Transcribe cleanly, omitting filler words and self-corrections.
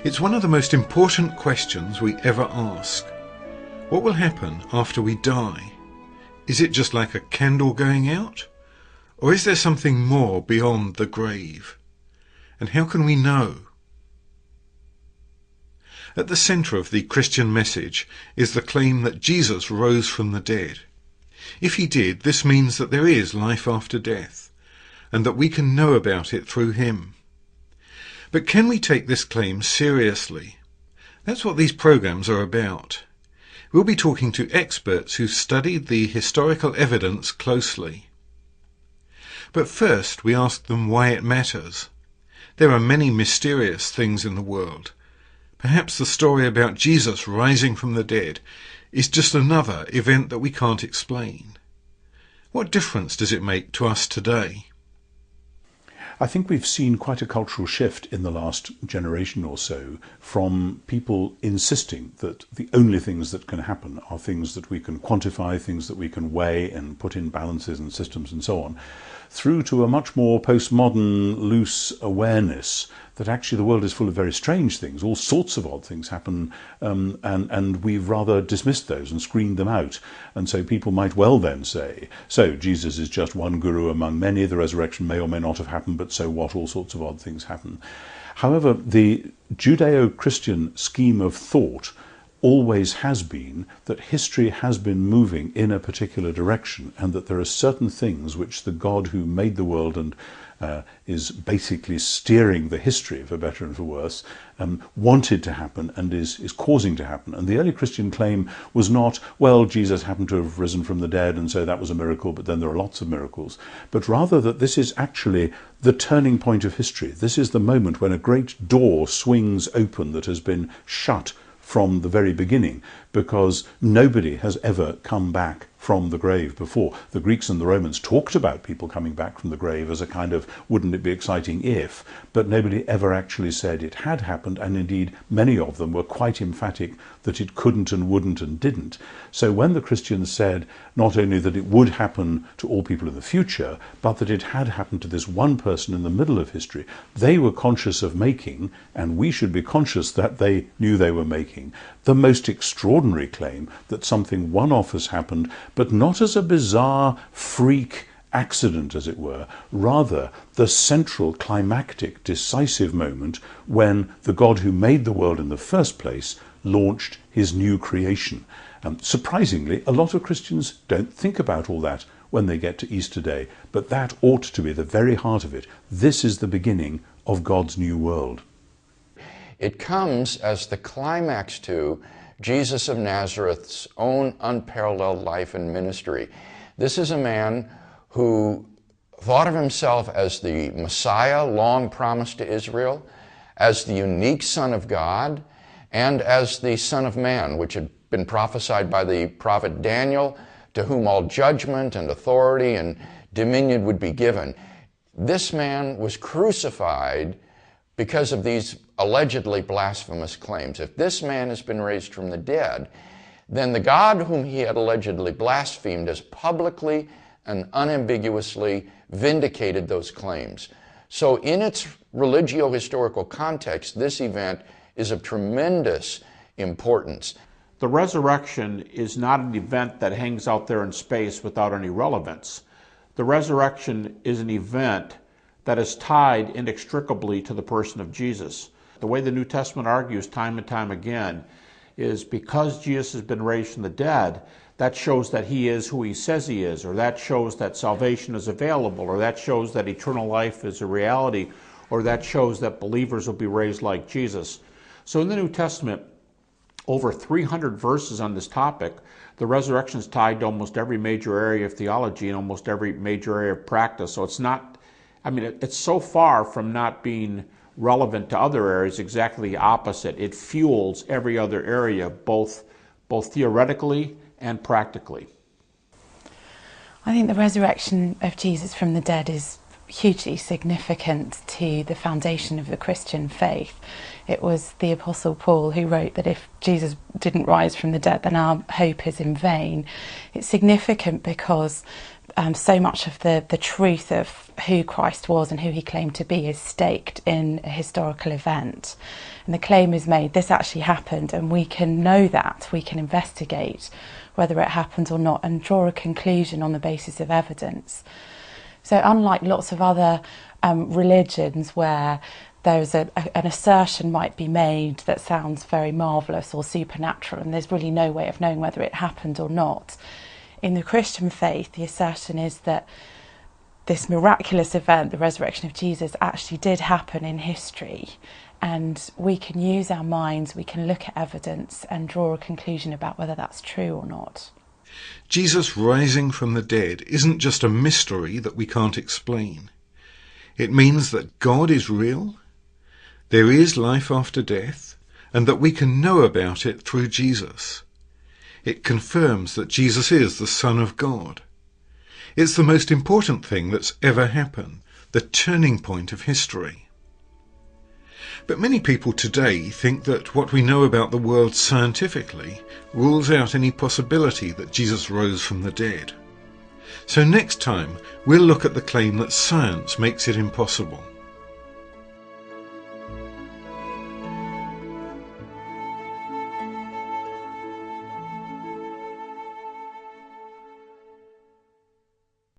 It's one of the most important questions we ever ask. What will happen after we die? Is it just like a candle going out? Or is there something more beyond the grave? And how can we know? At the centre of the Christian message is the claim that Jesus rose from the dead. If he did, this means that there is life after death, and that we can know about it through him. But can we take this claim seriously? That's what these programs are about. We'll be talking to experts who've studied the historical evidence closely. But first we ask them why it matters. There are many mysterious things in the world. Perhaps the story about Jesus rising from the dead is just another event that we can't explain. What difference does it make to us today? I think we've seen quite a cultural shift in the last generation or so from people insisting that the only things that can happen are things that we can quantify, things that we can weigh and put in balances and systems and so on, through to a much more postmodern, loose awareness that actually the world is full of very strange things. All sorts of odd things happen, and we've rather dismissed those and screened them out. And so people might well then say, so Jesus is just one guru among many, the resurrection may or may not have happened, but so what, all sorts of odd things happen. However, the Judeo-Christian scheme of thought always has been that history has been moving in a particular direction, and that there are certain things which the God who made the world and is basically steering the history, for better and for worse, wanted to happen and is causing to happen. And the early Christian claim was not, well, Jesus happened to have risen from the dead and so that was a miracle, but then there are lots of miracles, but rather that this is actually the turning point of history. This is the moment when a great door swings open that has been shut from the very beginning, because nobody has ever come back from the grave before. The Greeks and the Romans talked about people coming back from the grave as a kind of, wouldn't it be exciting if, but nobody ever actually said it had happened, and indeed many of them were quite emphatic that it couldn't and wouldn't and didn't. So when the Christians said not only that it would happen to all people in the future, but that it had happened to this one person in the middle of history, they were conscious of making, and we should be conscious that they knew they were making, the most extraordinary claim that something one-off has happened, but not as a bizarre freak accident, as it were, rather the central climactic decisive moment when the God who made the world in the first place launched his new creation. Surprisingly, a lot of Christians don't think about all that when they get to Easter Day, but that ought to be the very heart of it. This is the beginning of God's new world. It comes as the climax to Jesus of Nazareth's own unparalleled life and ministry. This is a man who thought of himself as the Messiah long promised to Israel, as the unique Son of God, and as the Son of Man, which had been prophesied by the prophet Daniel, to whom all judgment and authority and dominion would be given. This man was crucified because of these allegedly blasphemous claims. If this man has been raised from the dead, then the God whom he had allegedly blasphemed has publicly and unambiguously vindicated those claims. So in its religio-historical context, this event is of tremendous importance. The resurrection is not an event that hangs out there in space without any relevance. The resurrection is an event that is tied inextricably to the person of Jesus. The way the New Testament argues time and time again is because Jesus has been raised from the dead, that shows that he is who he says he is, or that shows that salvation is available, or that shows that eternal life is a reality, or that shows that believers will be raised like Jesus. So in the New Testament, over 300 verses on this topic. The resurrection is tied to almost every major area of theology and almost every major area of practice. So it's not, it's so far from not being relevant to other areas, exactly the opposite. It fuels every other area, both theoretically and practically. I think the resurrection of Jesus from the dead is hugely significant to the foundation of the Christian faith. It was the Apostle Paul who wrote that if Jesus didn't rise from the dead, then our hope is in vain. It's significant because so much of the truth of who Christ was and who he claimed to be is staked in a historical event. And the claim is made, this actually happened, and we can know that, we can investigate whether it happened or not and draw a conclusion on the basis of evidence. So unlike lots of other religions where there's an assertion might be made that sounds very marvellous or supernatural and there's really no way of knowing whether it happened or not, in the Christian faith the assertion is that this miraculous event, the resurrection of Jesus, actually did happen in history, and we can use our minds, we can look at evidence and draw a conclusion about whether that's true or not. Jesus rising from the dead isn't just a mystery that we can't explain. It means that God is real, there is life after death, and that we can know about it through Jesus. It confirms that Jesus is the Son of God. It's the most important thing that's ever happened, the turning point of history. But many people today think that what we know about the world scientifically rules out any possibility that Jesus rose from the dead. So next time we'll look at the claim that science makes it impossible.